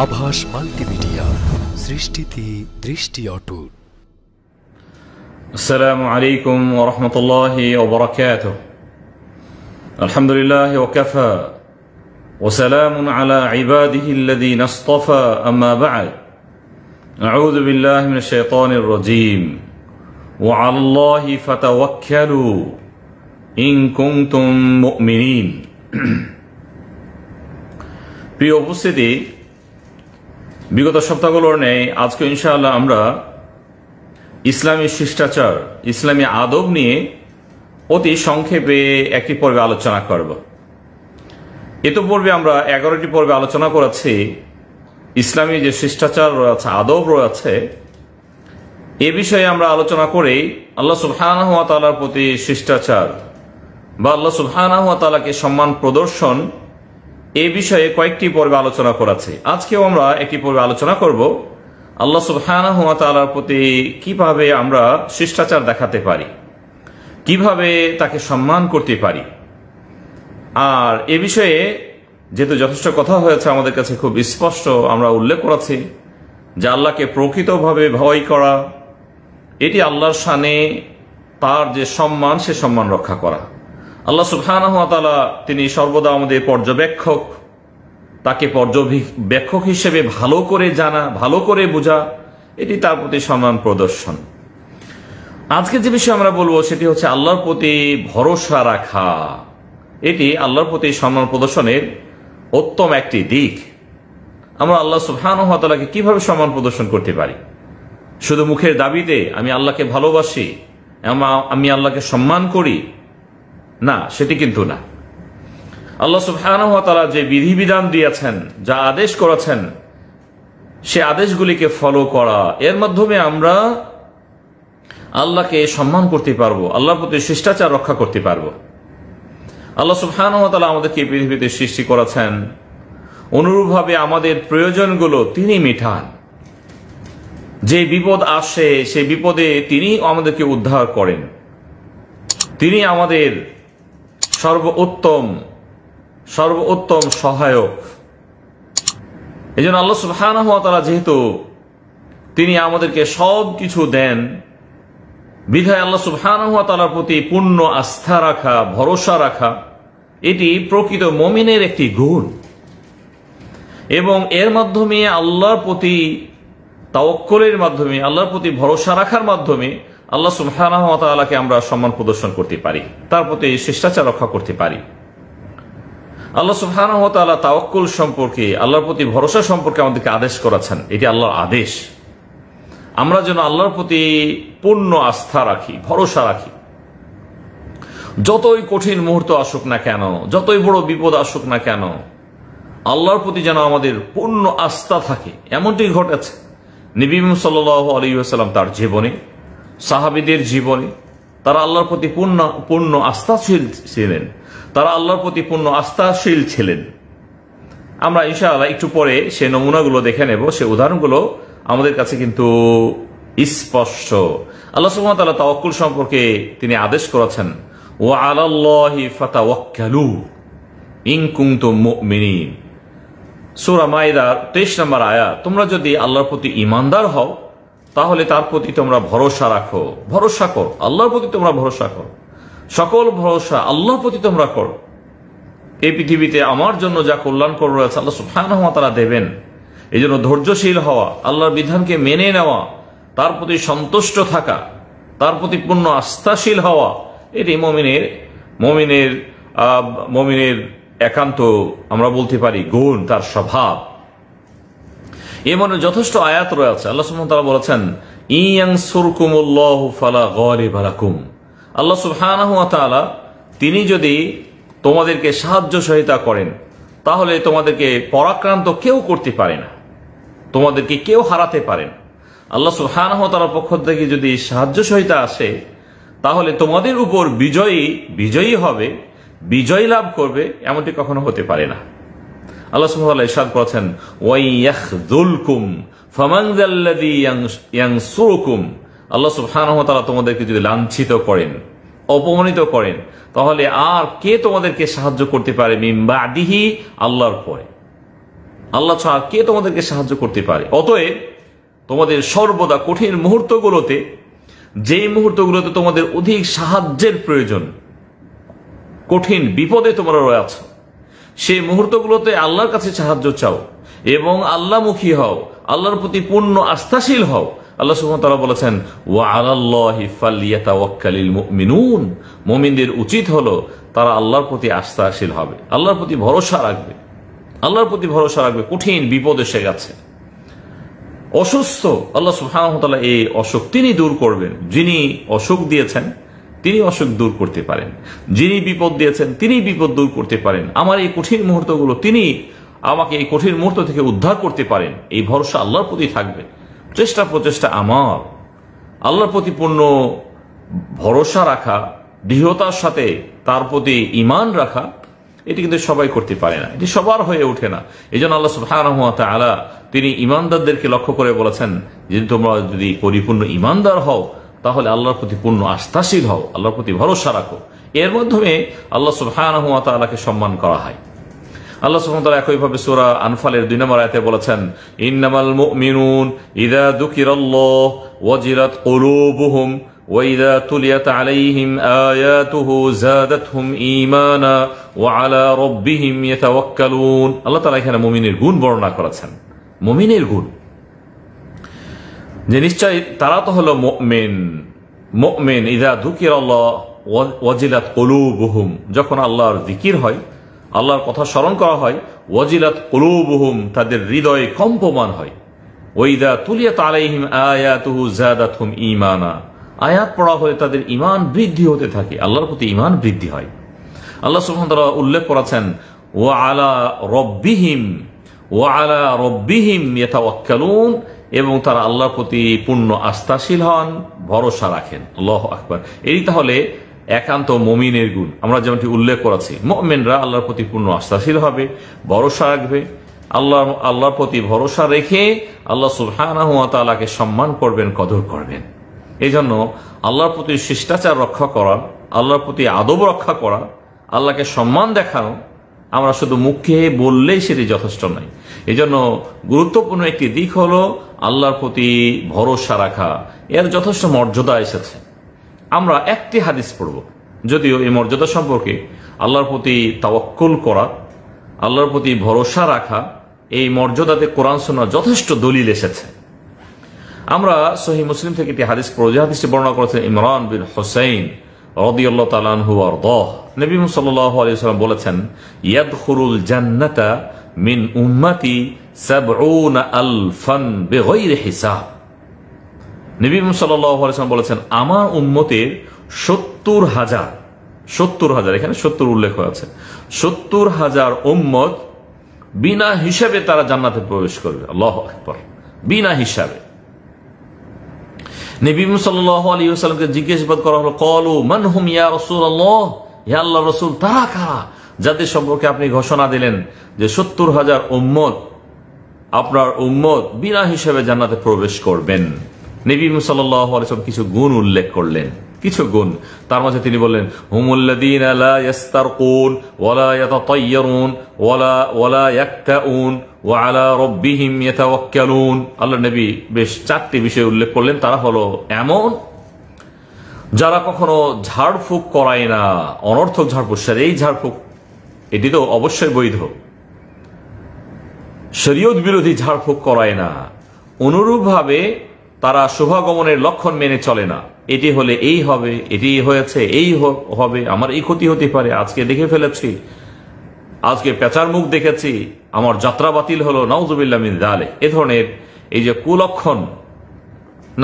আভাস মাল্টিমিডিয়া, সৃষ্টিতে দৃষ্টি অটুট। আসসালামু আলাইকুম ওয়া রাহমাতুল্লাহি ওয়া বারাকাতুহু। আলহামদুলিল্লাহি ওয়া কাফা ওয়া সালামুন আলা ইবাদিহি আল্লাযীনা ইসতাফা, আম্মা বা'দ। আউযু বিল্লাহি মিনাশ শাইতানির রাজীম। ওয়া আলাল্লাহি ফাতাওয়াক্কালু ইন কুনতুম মুমিনিন। প্রিয় উপস্থিতি, বিগত সপ্তাহগুলোর ন্যায় আজকে ইনশাআল্লাহ আমরা ইসলামী শিষ্টাচার, ইসলামী আদব নিয়ে অতি সংক্ষেপে একটি পর্বে আলোচনা করব। ইতিপূর্বে আমরা 11টি পর্বে আলোচনা করেছি ইসলামী যে শিষ্টাচার রয়েছে, আদব রয়েছে, এ বিষয়ে আমরা আলোচনা করেই আল্লাহ সুবহানাহু ওয়া তাআলার প্রতি শিষ্টাচার বা আল্লাহ সুবহানাহু ওয়া তাআলাকে সম্মান প্রদর্শন এই বিষয়ে কয়েকটি পর্বে আলোচনা করেছি। আজকেও আমরা একটি পর্বে আলোচনা করব আল্লাহ সুবহানাহু ওয়া তাআলার প্রতি কিভাবে আমরা শিষ্টাচার দেখাতে পারি, কিভাবে তাকে সম্মান করতে পারি। আর এ বিষয়ে যেহেতু যথেষ্ট কথা হয়েছে, আমাদের কাছে খুব স্পষ্ট আমরা উল্লেখ করেছি যে আল্লাহকে প্রকৃতভাবে ভয় করা, এটি আল্লাহর শানে তার যে সম্মান, সে সম্মান রক্ষা করা। আল্লাহ সুবহানাহু ওয়া তাআলা তিনি সর্বদা আমাদের পর্যবেক্ষক, তাকে পর্যবেক্ষক হিসেবে ভালো করে জানা, ভালো করে বোঝা, এটি তার প্রতি সম্মান প্রদর্শন। আজকে যে বিষয়ে আমরা বলবো সেটি হচ্ছে আল্লাহর প্রতি ভরসা রাখা। এটি আল্লাহর প্রতি সম্মান প্রদর্শনের উত্তম একটি দিক। আমরা আল্লাহ সুবহানাহু ওয়া তাআলাকে কিভাবে সম্মান প্রদর্শন করতে পারি? শুধু মুখের দাবিতে আমি আল্লাহকে ভালোবাসি, আমি আল্লাহকে সম্মান করি, না, সেটি কিন্তু না। আল্লাহ সুবহানাহু ওয়া তাআলা যে বিধিবিধান দিয়েছেন, যা আদেশ করেছেন, সে আদেশগুলিকে ফলো করা, এর মাধ্যমে আমরা আল্লাহকে সম্মান করতে পারবো, আল্লাহর প্রতি শিষ্টাচার রক্ষা করতে পারবো। আল্লাহ সুবহানাহু ওয়া তাআলা আমাদেরকে পৃথিবীতে সৃষ্টি করেছেন, অনুরূপভাবে আমাদের প্রয়োজনগুলো তিনি মেটান। যে বিপদ আসে, সেই বিপদে তিনি আমাদেরকে উদ্ধার করেন। তিনি আমাদের সর্বোত্তম সহায়ক। এই জন্য আল্লাহ সুবহানাহু ওয়া তাআলা যেহেতু তিনি আমাদেরকে সব কিছু দেন, বিধায় আল্লাহ সুবহানাহু ওয়া তাআলার প্রতি পূর্ণ আস্থা রাখা, ভরসা রাখা, এটি প্রকৃত মুমিনের একটি গুণ। এবং এর মাধ্যমে আল্লাহর প্রতি তাওয়াক্কুলের মাধ্যমে, আল্লাহর প্রতি ভরসা রাখার মাধ্যমে আল্লাহ সুবহানাহু ওয়া তাআলাকে আমরা সম্মান প্রদর্শন করতে পারি, তার প্রতি শিষ্টাচার রক্ষা করতে পারি। আল্লাহ সুবহানাহু ওয়া তাআলা তাওয়াক্কুল সম্পর্কে, আল্লাহর প্রতি ভরসা সম্পর্কে আমাদেরকে আদেশ করেছেন। এটি আল্লাহর আদেশ। আমরা যেন আল্লাহর প্রতি পূর্ণ আস্থা রাখি, ভরসা রাখি। যতই কঠিন মুহূর্ত আসুক না কেন, যতই বড় বিপদ আসুক না কেন, আল্লাহর প্রতি যেন আমাদের পূর্ণ আস্থা থাকে। এমনটি ঘটেছে নবী সাল্লাল্লাহু আলাইহি ওয়াসাল্লাম তার জীবনে, সাহাবীদের জীবনে, তারা আল্লাহর প্রতি পূর্ণ আস্থাশীল ছিলেন, তারা আল্লাহর প্রতি পূর্ণ আস্থাশীল ছিলেন। আমরা ইনশাআল্লাহ একটু পরে সে নমুনাগুলো দেখে নেব, সে উদাহরণগুলো আমাদের কাছে কিন্তু স্পষ্ট। আল্লাহ সুবহানাহু ওয়া তাআলা তাওয়াক্কুল সম্পর্কে তিনি আদেশ করেছেন, ওয়া আলাল্লাহি ফাতাওয়াক্কালু ইন কুনতুম মুমিনিন। সূরা মাইদার 23 নম্বর আয়াত। তোমরা যদি আল্লাহর প্রতি ঈমানদার হও, তাহলে তার প্রতি তোমরা ভরসা রাখো, ভরসা করো, আল্লাহর প্রতি তোমরা ভরসা করো, সকল ভরসা আল্লাহর প্রতি তোমরা করো। এই পৃথিবীতে আমার জন্য যা কল্যাণকর রয়েছে আল্লাহ সুবহানাহু ওয়া তাআলা দেবেন। এই জন্য ধৈর্যশীল হওয়া, আল্লাহর বিধানকে মেনে নেওয়া, তার প্রতি সন্তুষ্ট থাকা, তার প্রতি পূর্ণ আস্থাশীল হওয়া, এটি মুমিনের একান্ত আমরা বলতে পারি গুণ, তার স্বভাব। এমন যথেষ্ট আয়াত রয়েছে। আল্লাহ সুবহানাহু ওয়া তাআলা বলেছেন, ইয়ানসুরকুমুল্লাহু ফালা গালিবা লাকুম। আল্লাহ সুবহানাহু ওয়া তাআলা তিনি যদি তোমাদেরকে সাহায্য সহায়তা করেন, তাহলে তোমাদেরকে পরাক্রান্ত কেউ করতে পারে না, তোমাদেরকে কেউ হারাতে পারেন। আল্লাহ সুবহানাহু ওয়া তাআলার পক্ষ থেকে যদি সাহায্য সহায়তা আসে, তাহলে তোমাদের উপর বিজয়ী হবে, বিজয় লাভ করবে, এমনটি কখনো হতে পারে না। আল্লাহ সুবহানাহু ওয়া তাআলা ইরশাদ করেছেন, ওয়া ইয়াখযুলকুম ফামান যাল্লাযী ইয়ানসুরুকুম। আল্লাহ সুবহানাহু ওয়া তাআলা তোমাদেরকে যদি লাঞ্ছিত করেন, অপমানিত করেন, তাহলে আর কে তোমাদেরকে সাহায্য করতে পারে মিন বাদিহি, আল্লাহর পরে। আল্লাহ ছাড়া কে তোমাদেরকে সাহায্য করতে পারে? অতএব তোমাদের সর্বদা কঠিন মুহূর্তগুলোতে, যেই মুহূর্তগুলোতে তোমাদের অধিক সাহায্যের প্রয়োজন, কঠিন বিপদে তোমরা রয়েছ, সেই মুহূর্তগুলোতে আল্লাহর কাছে সাহায্য চাও এবং আল্লাহমুখী হও, আল্লাহর প্রতি পূর্ণ আস্থাশীল হও। আল্লাহ সুবহানাহু ওয়া তাআলা বলেছেন, ওয়া আলাল্লাহি ফালইয়াতাওয়াক্কালিল মুমিনুন, মুমিনদের উচিত হলো তারা আল্লাহর প্রতি আস্থাশীল হবে, আল্লাহর প্রতি ভরসা রাখবে, আল্লাহর প্রতি ভরসা রাখবে। কঠিন বিপদ এসে গেছে, অসুস্থ, আল্লাহ সুবহানাহু ওয়া তাআলা এই অসুখ তিনি দূর করবেন। যিনি অসুখ দিয়েছেন তিনি অসুখ দূর করতে পারেন, যিনি বিপদ দিয়েছেন তিনি বিপদ দূর করতে পারেন। আমার এই কঠিন মুহূর্তগুলো তিনি আমাকে এই কঠিন মুহূর্ত থেকে উদ্ধার করতে পারেন, এই ভরসা আল্লাহর প্রতি থাকবে। চেষ্টা প্রচেষ্টা আমার আল্লাহর প্রতি পূর্ণ ভরসা রাখা, দৃঢ়তার সাথে তার প্রতি ঈমান রাখা, এটি কিন্তু সবাই করতে পারে না, এটি সবার হয়ে ওঠে না। এই জন্য আল্লাহ সুবহানাহু ওয়া তাআলা তিনি ঈমানদারদেরকে লক্ষ্য করে বলেছেন, যে তোমরা যদি পরিপূর্ণ ঈমানদার হও তাহলে আল্লাহর প্রতি পূর্ণ আস্থাশীল হও, আল্লাহর প্রতি ভরসা রাখো। এর মাধ্যমে আল্লাহ সুবহানাহু ওয়া তাআলাকে সম্মান করা হয়। আল্লাহ সুবহানাহু ওয়া তাআলা একইভাবে সূরা আনফালের 2 নম্বর আয়াতে বলেছেন, ইন্নামাল মুমিনুন ইযা যুকিরাল্লাহু ওয়াজিলাত কুলুবুহুম ওয়া ইযা তুলিয়াত আলাইহিম আয়াতুহু যাদাতহুম ঈমানা ওয়া আলা রাব্বিহিম ইয়াতাওয়াক্কালুন। আল্লাহ তাআলা এখানে মুমিনের গুণ বর্ণনা করেছেন। মুমিনের গুণ যে নিশ্চয় তারা তো হলো মুমিন। মুমিন ইযা যুকিরাল্লাহু ওয়াজিলাত কুলুবুহুম, যখন আল্লাহর জিকির হয়, আল্লাহর কথা স্মরণ করা হয়, ওয়াজিলাত কুলুবুহুম, তাদের হৃদয় কম্পমান হয়। ওয়া ইযা তুলিয়াত আলাইহিম আয়াতুহু যাদাতহুম ঈমানা, আয়াত পড়া হলে তাদের ঈমান বৃদ্ধি হতে থাকে, আল্লাহর প্রতি ঈমান বৃদ্ধি হয়। আল্লাহ সুবহানাহু ওয়া তাআলা উল্লেখ করেছেন, ওয়া আলা রাব্বিহিম ইয়াতাওয়াক্কালুন, এবং তারা আল্লাহর প্রতি পূর্ণ আস্থাশীল হন, ভরসা রাখেন। আল্লাহু আকবার। এই তাহলে একান্ত মুমিনের গুণ। আমরা যেমনটি উল্লেখ করেছি, মুমিনরা আল্লাহর প্রতি পূর্ণ আস্থাশীল হবে, ভরসা রাখবে, আল্লাহর প্রতি ভরসা রেখে আল্লাহ সুবহানাহু ওয়া তাআলাকে সম্মান করবেন, কদর করবেন। এই জন্য আল্লাহর প্রতি শিষ্টাচার রক্ষা করা, আল্লাহর প্রতি আদব রক্ষা করা, আল্লাহকে সম্মান দেখানো, আমরা শুধু মুখে বললেই সেটি যথেষ্ট নয়। এই জন্য গুরুত্বপূর্ণ একটি দিক হলো আল্লাহর প্রতি ভরসা রাখা। এর যথেষ্ট মর্যাদা এসেছে। আমরা একটি হাদিস পড়ব, যদিও এই মর্যাদা সম্পর্কে আল্লাহর প্রতি তাওয়াক্কুল করা, আল্লাহর প্রতি ভরসা রাখা, এই মর্যাদাতে কোরআন সুন্নাহ যথেষ্ট দলিল এসেছে। আমরা সহিহ মুসলিম থেকে একটি হাদিস পড়ব, যে হাদিসটি বর্ণনা করেছেন ইমরান বিন হুসাইন রাদিয়াল্লাহু তাআলা আনহু ওয়া আরদাহ। নবী সাল্লাল্লাহু আলাইহি ওয়াসাল্লাম বলেছেন, ইয়াদখুলুল জান্নাতা মিন উম্মতি ৭০,০০০ বিগাইরি হিসাব। নবী সাল্লাল্লাহু আলাইহি ওয়াসাল্লাম বলেছেন, আমার উম্মতের ৭০,০০০, এখানে ৭০ উল্লেখ হয়েছে, ৭০,০০০ উম্মত বিনা হিসাবে তারা জান্নাতে প্রবেশ করবে। আল্লাহু আকবার। বিনা হিসাবে। নবী সাল্লাল্লাহু আলাইহি ওয়াসাল্লামকে জিজ্ঞাসাবাদ করা হলো, ক্বালু মান হুম ইয়া রাসূলুল্লাহ, হে আল্লাহর রাসূল, তারা কারা যাদের সম্পর্কে আপনি ঘোষণা দিলেন যে ৭০,০০০ উম্মত, আপনার উম্মত বিনা হিসাবে জান্নাতে প্রবেশ করবেন? নবী সাল্লাল্লাহু আলাইহি ওয়াসাল্লাম কিছু গুণ উল্লেখ করলেন, কিছু গুণ। তার মাঝে তিনি বললেন, হুমুল্লাযীনা লা ইস্তারকুন ওয়ালা ইয়াতাতায়্যারুন ওয়ালা ইয়াক্তাউন ওয়া আলা রাব্বিহিম ইয়াতাওয়াক্কালুন। আল্লাহ নবী বেশ 4টি বিষয় উল্লেখ করলেন। তারা হলো এমন যারা কখনো ঝাড়ফুঁক করায় না, অনর্থক ঝাড়ফুঁক, এই ঝাড়ফুঁক এটি তো অবশ্যই বৈধ, শরীয়ত বিরোধী ঝাড়ফুঁক করায় না। অনুরূপভাবে তারা শুভাগমনের লক্ষণ মেনে চলে না। এটি হলে এই হবে, এটি হয়েছে এই হবে, আমার এই ক্ষতি হতে পারে, আজকে দেখে ফেলেছি, আজকে পেঁচার মুখ দেখেছি, আমার যাত্রা বাতিল হলো, নাউযুবিল্লাহ মিন যালিক। এ ধরনের এই যে কুলক্ষণ,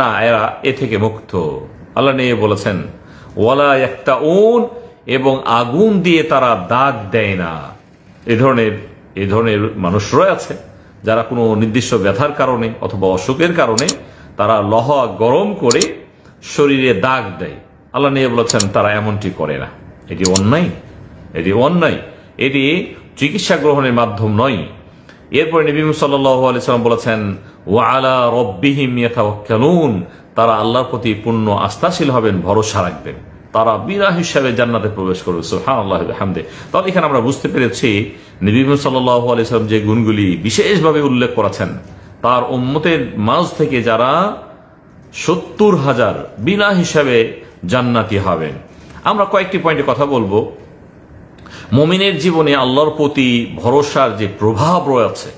না, এরা এ থেকে মুক্ত। আল্লাহ নিয়ে বলেছেন, ওয়ালা ইয়াক্তাউন, এবং আগুন দিয়ে তারা দাগ দেয় না। এ ধরনের মানুষ রয়েছে যারা কোনো নির্দিষ্ট ব্যথার কারণে অথবা অসুখের কারণে তারা লোহা গরম করে শরীরে দাগ দেয়। আল্লাহ নিয়ে বলেছেন তারা এমনটি করে না। এটি অন্যায়, এটি চিকিৎসা গ্রহণের মাধ্যম নয়। এরপরে নবী সাল্লাল্লাহু আলাইহি ওয়াসাল্লাম বলেছেন, ওয়া আলা রাব্বিহিম ইয়াতাওয়াক্কালুন, তারা আল্লাহর প্রতি পূর্ণ আস্থাশীল হবেন, ভরসা রাখবেন। তারা বিনা হিসাবে জান্নাতে প্রবেশ করবে। সুবহানাল্লাহি ওয়া বিহামদিহি। তাহলে এখানে আমরা বুঝতে পেরেছি নবী সাল্লাল্লাহু আলাইহি ওয়াসাল্লাম যে গুণগুলি বিশেষভাবে উল্লেখ করেছেন, তার উম্মতের মাঝ থেকে যারা 70,000 বিনা হিসাবে জান্নাতি হবেন। আমরা কয়েকটি পয়েন্টে কথা বলবো। মুমিনের জীবনে আল্লাহর প্রতি ভরসার যে প্রভাব রয়েছে,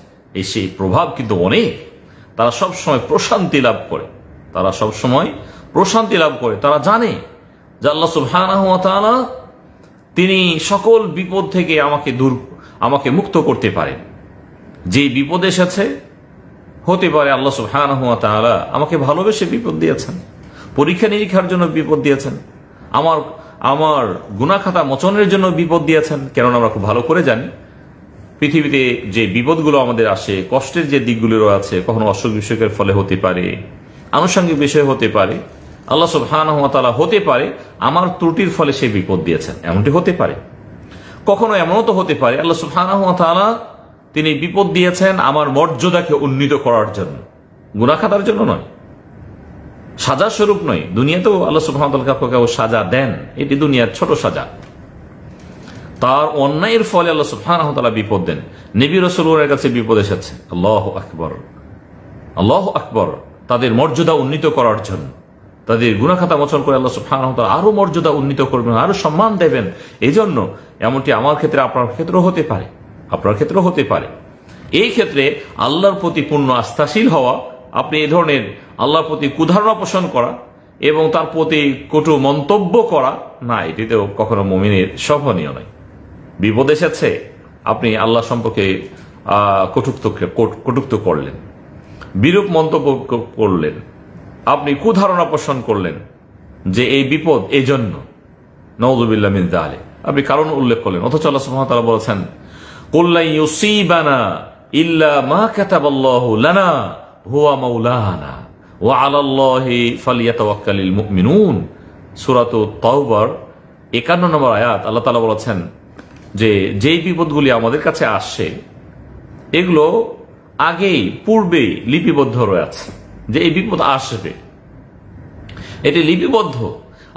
সেই প্রভাব কিন্তু অনেক। তারা সবসময় প্রশান্তি লাভ করে, তারা জানে যে আল্লাহ সুবহানাহু ওয়া তাআলা তিনি সকল বিপদ থেকে আমাকে মুক্ত করতে পারেন। যে বিপদ এসেছে, হতে পারে আল্লাহ সুবহানাহু ওয়া তাআলা আমাকে ভালোবেসে বিপদ দিয়েছেন, পরীক্ষা নিরীক্ষার জন্য বিপদ দিয়েছেন, আমার গুনাহ খাতা মোচনের জন্য বিপদ দিয়েছেন। কেননা আমরা খুব ভালো করে জানি পৃথিবীতে যে বিপদগুলো আমাদের আসে, কষ্টের যে দিকগুলো রয়েছে, কখনো অসুখ বিসুখের ফলে হতে পারে, আনুষঙ্গিক বিষয় হতে পারে, আল্লাহ সুবহানাহু ওয়া তাআলা হতে পারে আমার ত্রুটির ফলে সে বিপদ দিয়েছেন, এমনটি হতে পারে। কখনো এমনও তো হতে পারে আল্লাহ সুবহানাহু ওয়া তাআলা তিনি বিপদ দিয়েছেন আমার মর্যাদাকে উন্নীত করার জন্য, গুনাহ খাতার জন্য নয়, সাজা স্বরূপ নয়। দুনিয়াতেও আল্লাহ সুবহানাহু ওয়া তাআলা কাউকে সাজা দেন, এটি দুনিয়ার ছোট সাজা। তার অন্যায়ের ফলে আল্লাহ সুবহানাহু ওয়া তাআলা বিপদ দেন। নবী রাসূলের কাছে বিপদ এসেছে, আল্লাহু আকবার, আল্লাহু আকবার, তাদের মর্যাদা উন্নীত করার জন্য, তাদের গুনাহ খাতা মোচন করে আল্লাহ সুবহানাহু ওয়া তাআলা আরো মর্যাদা উন্নীত করবেন, আরো সম্মান দেবেন। এই জন্য এমনটি আমার ক্ষেত্রে, আপনার ক্ষেত্রেও হতে পারে। এই ক্ষেত্রে আল্লাহর প্রতি পূর্ণ আস্থাশীল হওয়া, আপনি এই ধরনের আল্লাহর প্রতি কুধারণা পোষণ করা এবং তার প্রতি কটু মন্তব্য করা না, এটিতেও কখনো মুমিনের শোভনীয় নয়। বিপদ এসেছে, আপনি আল্লাহ সম্পর্কে কটুক্ত করলেন, বিরূপ মন্তব্য করলেন, আপনি কুধারণা পোষণ করলেন যে এই বিপদ এই জন্য, নাউযুবিল্লাহ মিন যালিক, আপনি কারণ উল্লেখ করলেন। অথচ আল্লাহ সুবহানাহু ওয়া তাআলা বলেছেন, কুল লা ইউসিবানা ইল্লা মা কাতাবাল্লাহু লানা হুয়া মাওলানা ওয়া আলাল্লাহি ফালইয়াতাওয়াক্কালিল মুমিনুন। সূরাতুত তাওবার 51 নম্বর আয়াত আল্লাহ তাআলা বলেছেন যে যেই বিপদগুলি আমাদের কাছে আসছে, এগুলো আগেই পূর্বেই লিপিবদ্ধ রয়েছে যে এই বিপদ আসবে, এটি লিপিবদ্ধ।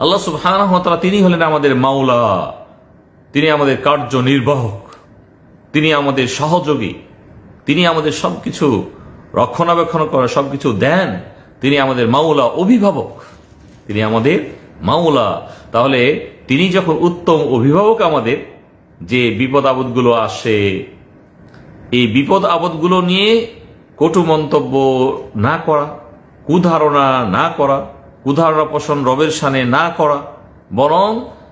আল্লাহ সুবহানাহু ওয়া তাআলা তিনি হলেন আমাদের মাওলা, তিনি আমাদের কার্যনির্বাহক, তিনি আমাদের সহযোগী, তিনি আমাদের সবকিছু রক্ষণাবেক্ষণ করে, সবকিছু দেন। তিনি আমাদের মাওলা, অভিভাবক, তিনি আমাদের মাওলা। তাহলে তিনি যখন উত্তম অভিভাবক আমাদের, যে বিপদ আপদগুলো আসে, এই বিপদ আপদগুলো নিয়ে কটু মন্তব্য না করা, কুধারণা পোষণ রবের শানে না করা, বরং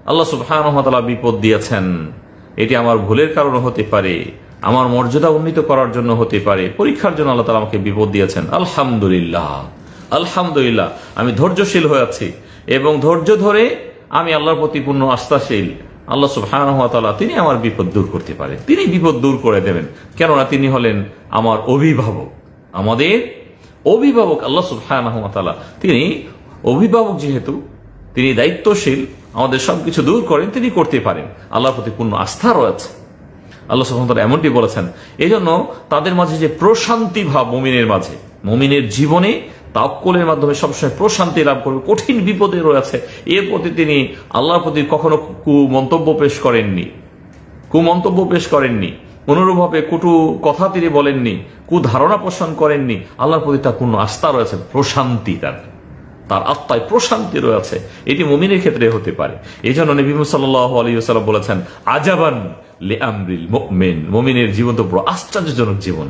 আল্লাহ সুবহানাহু ওয়া তাআলা বিপদ দিয়েছেন, এটি আমার ভুলের কারণে হতে পারে, আমার মর্যাদা উন্নীত করার জন্য হতে পারে, পরীক্ষার জন্য আল্লাহ তাআলা আমাকে বিপদ দিয়েছেন। আলহামদুলিল্লাহ, আলহামদুলিল্লাহ, আমি ধৈর্যশীল হয়ে আছি এবং ধৈর্য ধরে আমি আল্লাহর প্রতি পূর্ণ আস্থাশীল। আল্লাহ সুবহানাহু ওয়া তাআলা তিনি আমার বিপদ দূর করতে পারেন, তিনি বিপদ দূর করে দেবেন, কেননা তিনি হলেন আমার অভিভাবক, আমাদের অভিভাবক। আল্লাহ সুবহানাহু ওয়া তাআলা তিনি অভিভাবক, যেহেতু তিনি দায়িত্বশীল, আমাদের সবকিছু দূর করেন, তিনি করতে পারেন। আল্লাহর প্রতি পূর্ণ আস্থা রয়েছে। আল্লাহ সুবহানাহু ওয়া তাআলা এমনটি বলেছেন। এই জন্য তাদের মাঝে যে প্রশান্তি ভাব, মুমিনের মাঝে, মুমিনের জীবনে তাওয়াক্কুলের মাধ্যমে সবসময় প্রশান্তি লাভ করবে। কঠিন বিপদে রয়েছে, এর প্রতি তিনি আল্লাহর প্রতি কখনো কুমন্তব্য পেশ করেননি, অনুরূপভাবে কটু কথা তিনি বলেননি, কুধারণা পোষণ করেননি। আল্লাহর প্রতি তার পূর্ণ আস্থা রয়েছে, প্রশান্তি, তার আত্মায় প্রশান্তি রয়েছে। এটি মুমিনের ক্ষেত্রে হতে পারে। এই জন্য নবী সাল্লাল্লাহু আলাইহি ওয়াসাল্লাম বলেছেন, আজাবান লিআমরিল মুমিন, মুমিনের জীবন তো বড় আশ্চর্যজনক জীবন।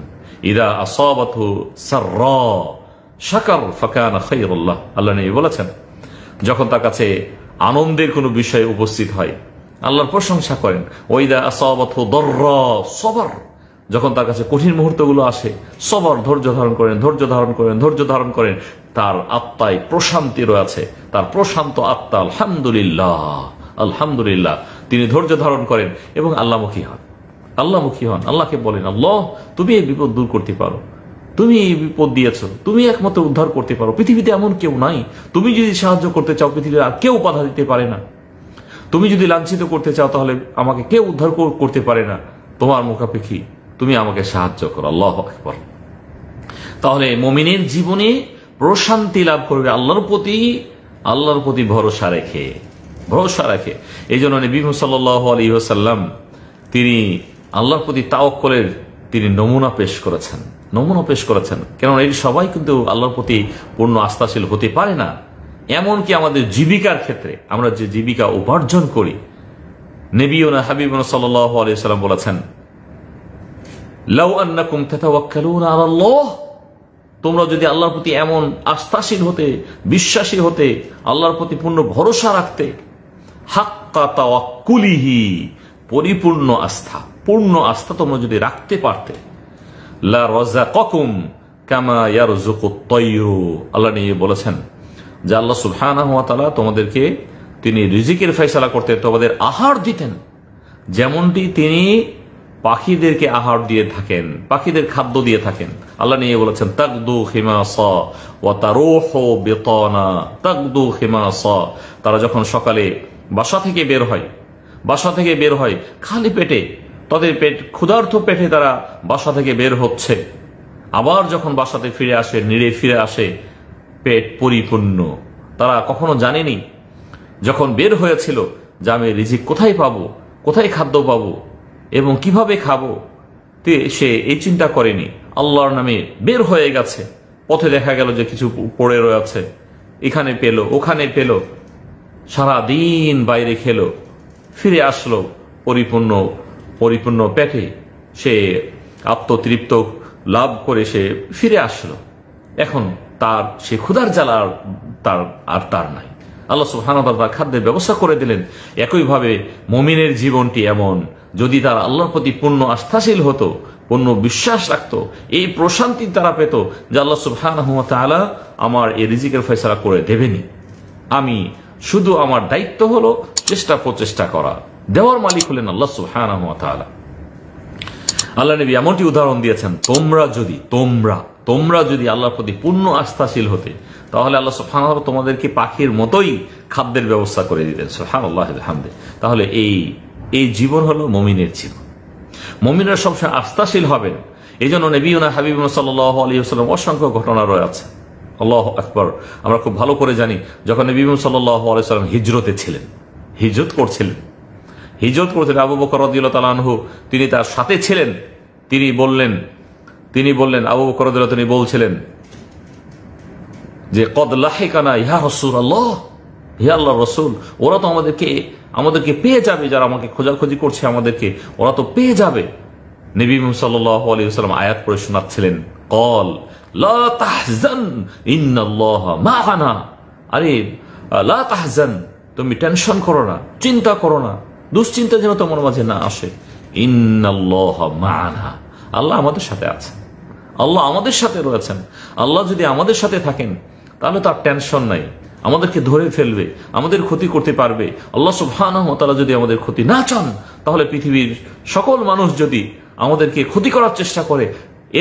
ইদা আসাবাতহু সাররা শাকার ফাকানা খায়রুল্লাহ। আল্লাহ নবী বলেছেন, যখন তার কাছে আনন্দের কোনো বিষয় উপস্থিত হয়, আল্লাহর প্রশংসা করেন। ওয়াইদা আসাবাতহু দাররা সবর, যখন তার কাছে কঠিন মুহূর্তগুলো আসে, সবর, ধৈর্য ধারণ করেন। তার আত্মায় প্রশান্তি রয়েছে, তার প্রশান্ত আত্মা। আলহামদুলিল্লাহ, তিনি ধৈর্য ধারণ করেন এবং আল্লাহমুখী হন। আল্লাহকে বলেন, আল্লাহ তুমি এই বিপদ দূর করতে পারো, তুমি এই বিপদ দিয়েছো, তুমি একমাত্র উদ্ধার করতে পারো, পৃথিবীতে এমন কেউ নাই। তুমি যদি সাহায্য করতে চাও, পৃথিবীর আর কেউ বাধা দিতে পারে না। তুমি যদি লাঞ্ছিত করতে চাও, তাহলে আমাকে কেউ উদ্ধার করতে পারে না। তোমার মুখাপেক্ষী, তুমি আমাকে সাহায্য করো। আল্লাহু আকবার। তাহলে মুমিনের জীবনে প্রশান্তি লাভ করবে আল্লাহর প্রতি ভরসা রেখে। ভরসা রাখে। এই জন্য নবী সাল্লাল্লাহু আলাইহি ওয়াসাল্লাম তিনি আল্লাহর প্রতি তাওয়াক্কুলের তিনি নমুনা পেশ করেছেন। কেননা এই সবাই কিন্তু আল্লাহর প্রতি পূর্ণ আস্থাশীল হতে পারে না। এমনকি আমাদের জীবিকার ক্ষেত্রে আমরা যে জীবিকা উপার্জন করি, নবীনা হাবিবুনা সাল্লাল্লাহু আলাইহি ওয়াসাল্লাম বলেছেন, লাউ আন্নাকুম তাতাওয়াক্কালুনা আলাল্লাহ, তোমরা যদি আল্লাহর প্রতি এমন আস্থাশীল হতে, বিশ্বাসী হতে, আল্লাহর প্রতি পূর্ণ ভরসা রাখতে, হাক্কা তাওয়াক্কুলিহি, পরিপূর্ণ আস্থা তোমরা যদি রাখতে পারতে, লা রাযাকাকুম কামা ইয়ারযুকুত তায়রু, আল্লাহ নিয়ে বলেছেন যে আল্লাহ সুবহানাহু ওয়া তাআলা তোমাদেরকে তিনি রিজিকের ফয়সালা করতেন, তোমাদের আহার দিতেন, যেমনটি তিনি পাখিদেরকে আহার দিয়ে থাকেন, পাখিদের খাদ্য দিয়ে থাকেন। আল্লাহ নিয়ে বলেছেন তাকদু খিমাসা ওয়া তারুহু বিতানা, তাকদু খিমাসা, তারা যখন সকালে বাসা থেকে বের হয় খালি পেটে, তাদের পেট ক্ষুধার্ত পেটে তারা বাসা থেকে বের হচ্ছে, আবার যখন বাসাতে ফিরে আসে পেট পরিপূর্ণ। তারা কখনো জানেনি যখন বের হয়েছিল যে আমি রিজিক কোথায় পাবো, কোথায় খাদ্য পাবো এবং কিভাবে খাবো, সে এই চিন্তা করেনি। আল্লাহর নামে বের হয়ে গেছে, পথে দেখা গেল যে কিছু পড়ে রয়েছে, এখানে পেল ওখানে পেল, সারাদিন বাইরে খেলো, ফিরে আসলো পরিপূর্ণ পেটে, সে আত্মতৃপ্ত লাভ করে সে ফিরে আসলো। এখন সে ক্ষুধার জ্বালা তার নাই। আল্লাহ সুবহানাহু ওয়া তাআলা খাদ্যের ব্যবস্থা করে দিলেন। একইভাবে মুমিনের জীবনটি এমন, যদি তারা আল্লাহর প্রতি পূর্ণ আস্থাশীল হতো, পূর্ণ বিশ্বাস রাখতো, এই প্রশান্তি তারা পেত যে আল্লাহ সুবহানাহু ওয়া তাআলা আমার এই রিজিকের ফয়সালা করে দেবেনি, আমি শুধু আমার দায়িত্ব হলো প্রচেষ্টা করা, দেওয়ার মালিক হলেন আল্লাহ সুবহানাহু ওয়া তাআলা। আল্লাহ নবী এমনটি উদাহরণ দিয়েছেন, তোমরা যদি আল্লাহর প্রতি পূর্ণ আস্থাশীল হতে, তাহলে আল্লাহ সুবহানাহু ওয়া তাআলা তোমাদেরকে পাখির মতোই খাদ্যের ব্যবস্থা করে দিতেন। সুবহানাল্লাহি ওয়া বিহামদিহি। তাহলে এই জীবন হলো মুমিনের জীবন। মুমিনরা সবসময় আস্থাশীল হবেন। এই জন্য নবীনা হাবিবুনা সাল্লাল্লাহু আলাইহি ওয়াসাল্লাম অসংখ্য ঘটনা রয়েছে। আল্লাহু আকবার। আমরা খুব ভালো করে জানি, যখন নবী সাল্লাল্লাহু আলাইহি ওয়াসাল্লাম হিজরত করছিলেন, আবু বকর রাদিয়াল্লাহু তাআলা আনহু তিনি তার সাথে ছিলেন। তিনি বললেন আবু বকর রাদিয়াল্লাহু তিনি বলছিলেন যে কদ লাহিকানা ইয়া রাসূলুল্লাহ, হে আল্লাহর রাসূল, ওরা তো আমাদেরকে পেয়ে যাবে, যারা আমাকে খোঁজাখুঁজি করছে আমাদেরকে, ওরা তো পেয়ে যাবে। নবী সাল্লাল্লাহু আলাইহি ওয়াসাল্লাম আয়াত পড়ে শোনাচ্ছিলেন, ক্বাল লা তাহজান ইন্নাল্লাহা মা'ানা, আরে লা তাহজান, তুমি টেনশন করো না, চিন্তা করো না, দুশ্চিন্তা যেন তোমার মাঝে না আসে। ইন্নাল্লাহা মা'ানা, আল্লাহ আমাদের সাথে আছেন, আল্লাহ আমাদের সাথে রয়েছেন। আল্লাহ যদি আমাদের সাথে থাকেন তাহলে তার টেনশন নাই, আমাদেরকে ধরে ফেলবে, আমাদের ক্ষতি করতে পারবে। আল্লাহ সুবহানাহু ওয়া তাআলা যদি আমাদের ক্ষতি না চান, তাহলে পৃথিবীর সকল মানুষ যদি আমাদেরকে ক্ষতি করার চেষ্টা করে,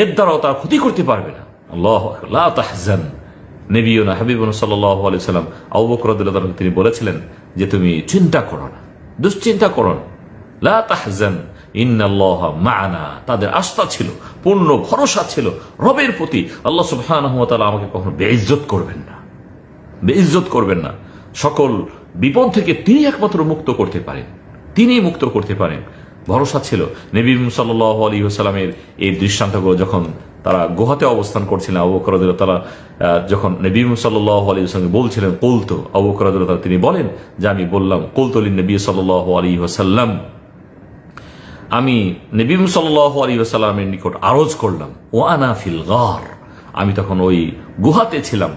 এর দ্বারাও তার ক্ষতি করতে পারবে না। আল্লাহু আকবার। লা তাহজান, নবীনা হাবিবুনা সাল্লাল্লাহু আলাইহি ওয়াসাল্লাম আবু বকর রাদিয়াল্লাহু তাআলা তিনি বলেছিলেন যে তুমি চিন্তা করো না, দুশ্চিন্তা করো না। লা তাহজান ইন্নাল্লাহা মা'ানা, তাদের আস্থা ছিল, পূর্ণ ভরসা ছিল রবের প্রতি। আল্লাহ সুবহানাহু ওয়া তাআলা আমাকে কখনো বেইজ্জত করবেন না। সকল বিপদ থেকে তিনি একমাত্র মুক্ত করতে পারেন, ভরসা ছিল। নবী সাল্লাল্লাহু আলাইহি ওয়াসাল্লামের এই দৃষ্টান্তগুলো যখন তারা গুহাতে অবস্থান করছিলেন, আবু বকর রাদিয়াল্লাহু তাআলা যখন নবী সাল্লাল্লাহু আলাইহি ওয়াসাল্লাম বলছিলেন কুলতু, আবু বকর রাদিয়াল্লাহু তাআলা তিনি বলেন যে আমি বললাম, কুলতু লিন নবী সাল্লাল্লাহু আলাইহি ওয়াসাল্লাম, আমি নবী সাল্লাল্লাহু আলাইহি ওয়াসাল্লামের নিকট আরজ করলাম, ওয়া আনা ফিল গার, আমি তখন ওই গুহাতে ছিলাম।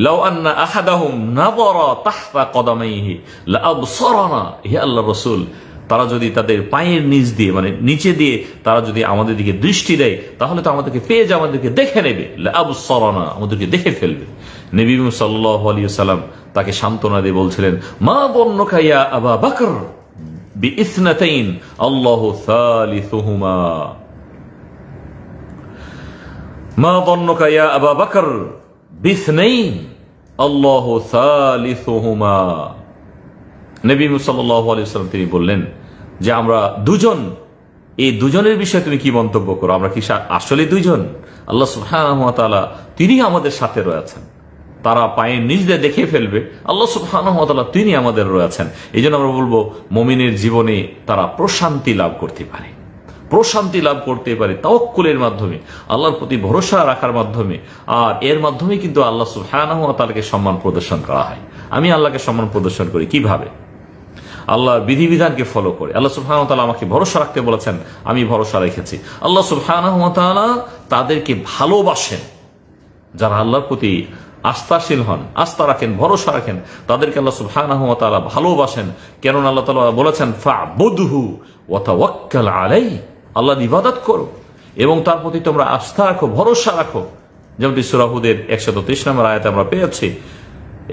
লাউ আন্না আহাদাহুম নাযারা তাহতা কদামাইহি লা আবসারানা, হে আল্লাহর রাসূল, তারা যদি তাদের পায়ের নিচ দিয়ে, মানে নিচে দিয়ে তারা যদি আমাদের দিকে দৃষ্টি দেয়, তাহলে তো আমাদেরকে পেয়ে যাবে, আমাদেরকে দেখে নেবে। লা আবসারানা, আমাদেরকে দেখে ফেলবে। নবী সাল্লাল্লাহু আলাইহি ওয়াসাল্লাম তাকে সান্ত্বনা দিয়ে বলছিলেন, মা বন্নকা ইয়া আবা বকর বিইসনাতাইন আল্লাহু সালিসুহুমা, মা বন্নকা ইয়া আবা বকর বিইসনাইন আল্লাহু সালিসুহুমা। নবী সাল্লাল্লাহু আলাইহি ওয়াসাল্লাম তিনি বললেন যে আমরা দুজন, এই দুজনের বিষয়ে তুমি কি মন্তব্য করো? আমরা কি আসলে দুইজন? আল্লাহ সুবহানাহু ওয়া তাআলা তিনি আমাদের সাথে রয়েছেন, তারা পায়ের নিচ দিয়ে দেখে ফেলবে আল্লাহ সুবহানাহু ওয়া তাআলা তিনি আমাদের রয়েছেন। এই জন্য আমরা বলবো মুমিনের জীবনে তারা প্রশান্তি লাভ করতে পারে, প্রশান্তি লাভ করতে পারে তাওয়াক্কুলের মাধ্যমে, আল্লাহর প্রতি ভরসা রাখার মাধ্যমে। আর এর মাধ্যমে কিন্তু আল্লাহ সুবহানাহু ওয়া তাআলাকে সম্মান প্রদর্শন করা হয়। আমি আল্লাহকে সম্মান প্রদর্শন করি কিভাবে? আল্লাহর বিধিবিধানকে ফলো করে। আল্লাহ সুবহানাহু ওয়া তাআলা আমাকে ভরসা রাখতে বলেছেন, আমি ভরসা রেখেছি। আল্লাহ সুবহানাহু ওয়া তাআলা তাদেরকে ভালোবাসেন, যারা আল্লাহর প্রতি আস্থাশীল হন, আস্থা রাখেন, ভরসা রাখেন, তাদেরকে আল্লাহ সুবহানাহু ওয়া তাআলা ভালোবাসেন। কেননা আল্লাহ তাআলা বলেছেন ফা'বুদহু ওয়া তাওয়াক্কাল আলাইহি, আল্লাহর ইবাদত করো এবং তার প্রতি তোমরা আস্থা রাখো, ভরসা রাখো। যেমনটি সূরা হুদের 130 নম্বর আয়াতে আমরা পেয়েছি।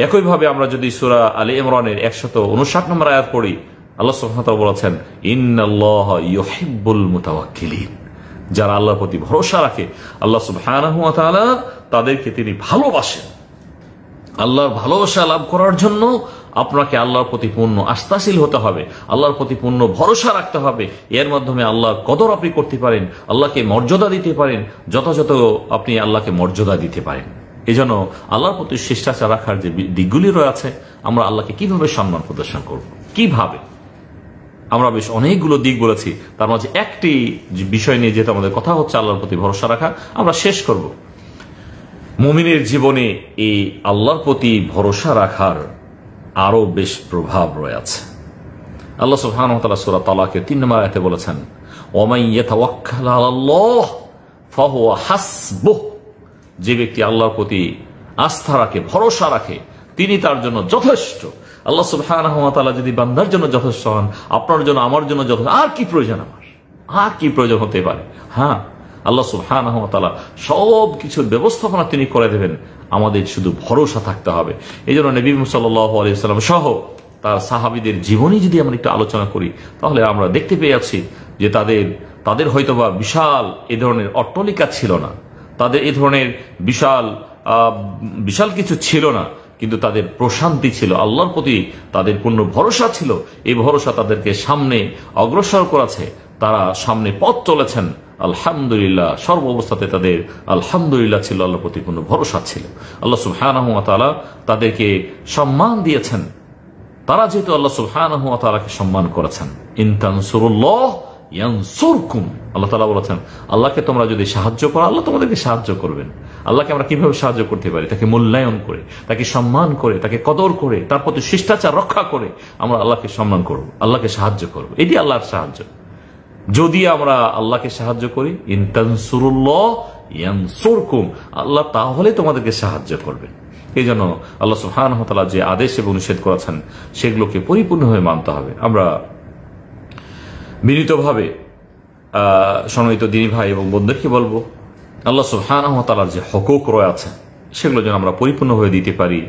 একইভাবে আমরা যদি সূরা আলে ইমরানের 159 নম্বর আয়াত পড়ি, আল্লাহ সুবহানাহু ওয়া তাআলা বলেছেন ইন্নাল্লাহা ইউহিব্বুল মুতাওয়াক্কিলিন, যারা আল্লাহর প্রতি ভরসা রাখে আল্লাহ সুবহানাহু ওয়া তাআলা তাদেরকে তিনি ভালোবাসেন। আল্লাহর ভালোবাসা লাভ করার জন্য আপনাকে আল্লাহর প্রতি পূর্ণ আস্থাশীল হতে হবে, আল্লাহর প্রতি পূর্ণ ভরসা রাখতে হবে। এর মাধ্যমে আল্লাহর কদর আপনি করতে পারেন, আল্লাহকে মর্যাদা দিতে পারেন, যথাযথ আপনি আল্লাহকে মর্যাদা দিতে পারেন। এই জন্য আল্লাহর প্রতি শিষ্টাচার রাখার যে দিকগুলি রয়েছে, আমরা আল্লাহকে কিভাবে সম্মান প্রদর্শন করব, কিভাবে, আমরা বেশ অনেকগুলো দিক বলেছি। তার মাঝে একটি বিষয় নিয়ে যেহেতু আমাদের কথা হচ্ছে আল্লাহর প্রতি ভরসা রাখা, আমরা শেষ করব। মুমিনের জীবনে এই আল্লাহর প্রতি ভরসা রাখার আরো বেশ প্রভাব রয়েছে। আল্লাহ সুবহানাহু ওয়া তাআলা সূরা তালাকের 3 নম্বর আয়াতে বলেছেন ওয়ামান ইয়াতাওয়াক্কাল আলাল্লাহ ফাহুয়া হাসবুহ, যে ব্যক্তি আল্লাহর প্রতি আস্থা রাখে, ভরসা রাখে, তিনি তার জন্য যথেষ্ট। আল্লাহ সুবহানাহু ওয়া তাআলা যদি বান্দার জন্য যথেষ্ট হন, আপনার জন্য, আমার জন্য যথেষ্ট, আর কি প্রয়োজন আমার, আর কি প্রয়োজন হতে পারে? হ্যাঁ, আল্লাহ সুবহানাহু ওয়া তাআলা সব কিছুর ব্যবস্থাপনা তিনি করে দেবেন, আমাদের শুধু ভরসা থাকতে হবে। এই জন্য নবী সাল্লাল্লাহু আলাইহি ওয়াসাল্লাম সহ তার সাহাবীদের জীবনী যদি আমরা একটু আলোচনা করি, তাহলে আমরা দেখতে পেয়েছি যে তাদের হয়তোবা বিশাল এ ধরনের অট্টালিকা ছিল না, তাদের এ ধরনের বিশাল কিছু ছিল না, কিন্তু তাদের প্রশান্তি ছিল, আল্লাহর প্রতি তাদের পূর্ণ ভরসা ছিল। এই ভরসা তাদেরকে সামনে অগ্রসর করেছে, তারা সামনে পথ চলেছেন। আলহামদুলিল্লাহ, সর্ব অবস্থাতে তাদের আলহামদুলিল্লাহ ছিল, আল্লাহর প্রতি পূর্ণ ভরসা ছিল। আল্লাহ সুবহানাহু ওয়া তাআলা তাদেরকে সম্মান দিয়েছেন। তারা যেহেতু আল্লাহ সুবহানাহু ওয়া তাআলাকে সম্মান করেছেন, ইন তানসুরুল্লাহ ইয়ানসুরকুম, আল্লাহ তাআলা বলেছেন আল্লাহকে তোমরা যদি সাহায্য করো, আল্লাহ তোমাদেরকে সাহায্য করবেন। আল্লাহকে আমরা কিভাবে সাহায্য করতে পারি? তাকে মূল্যায়ন করে, তাকে সম্মান করে, তাকে কদর করে, তার প্রতি শিষ্টাচার রক্ষা করে আমরা আল্লাহকে সম্মান করব, আল্লাহকে সাহায্য করব। এটি আল্লাহর সাহায্য। যদি আমরা আল্লাহকে সাহায্য করি, ইন তানসুরুল্লাহ ইয়ানসুরকুম, আল্লাহ তাহলে তোমাদেরকে সাহায্য করবেন। এই জন্য আল্লাহ সুবহানাহু ওয়া তাআলা যে আদেশ এবং নিষেধ করেছেন সেগুলোকে পরিপূর্ণভাবে মানতে হবে। আমরা বিনীতভাবে সম্মানিত দিনী ভাই এবং বোনদেরকে বলবো, আল্লাহ সুবহানাহু ওয়া তাআলার যে হকুক রয়েছে সেগুলো যেন আমরা পরিপূর্ণভাবে দিতে পারি,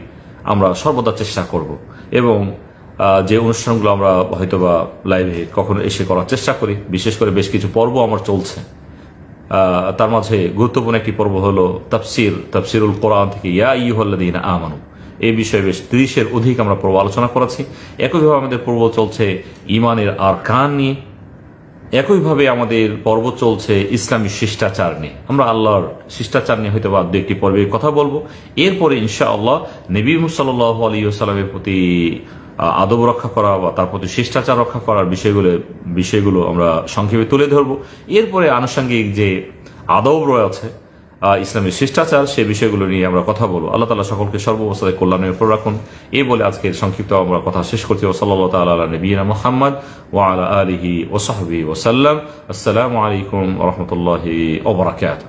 আমরা সর্বদা চেষ্টা করব। এবং যে অনুষ্ঠানগুলো আমরা হয়তোবা লাইভে কখনো এসে করার চেষ্টা করি, বিশেষ করে বেশ কিছু পর্ব আমার চলছে, তার মাঝে গুরুত্বপূর্ণ একটি পর্ব হলো তাফসিরুল কোরআন থেকে ইয়া আইয়ুহাল্লাযীনা আমানু। এই বিষয়ে বেশ 30-এর অধিক আমরা পর্ব আলোচনা করেছি। একইভাবে আমাদের পর্ব চলছে ঈমানের আরকান নিয়ে, একইভাবে আমাদের পর্ব চলছে ইসলামী শিষ্টাচার নিয়ে। আমরা আল্লাহর শিষ্টাচার নিয়ে হয়তো বা 2-1টি পর্বে কথা বলবো। এরপরে ইনশাআল্লাহ নবী সাল্লাল্লাহু আলাইহি ওয়াসাল্লামের প্রতি আদব রক্ষা করা বা তার প্রতি শিষ্টাচার রক্ষা করার বিষয়গুলো আমরা সংক্ষেপে তুলে ধরবো। এরপরে আনুষঙ্গিক যে আদব রয়েছে ইসলামী শিষ্টাচার, সে বিষয়গুলো নিয়ে আমরা কথা বলবো। আল্লাহ তাআলা সকলকে সর্বাবস্থায় কল্যাণের উপর রাখুন। এই বলে আজকের সংক্ষিপ্ত আমরা কথা শেষ করছি। সাল্লাল্লাহু তাআলা আলা নবিয়িনা মুহাম্মদ ওয়া আলা আলিহি ওয়া সাহবিহি ওয়া সাল্লাম। আসসালামু আলাইকুম ওয়া রাহমাতুল্লাহি ওয়া বারাকাতুহু।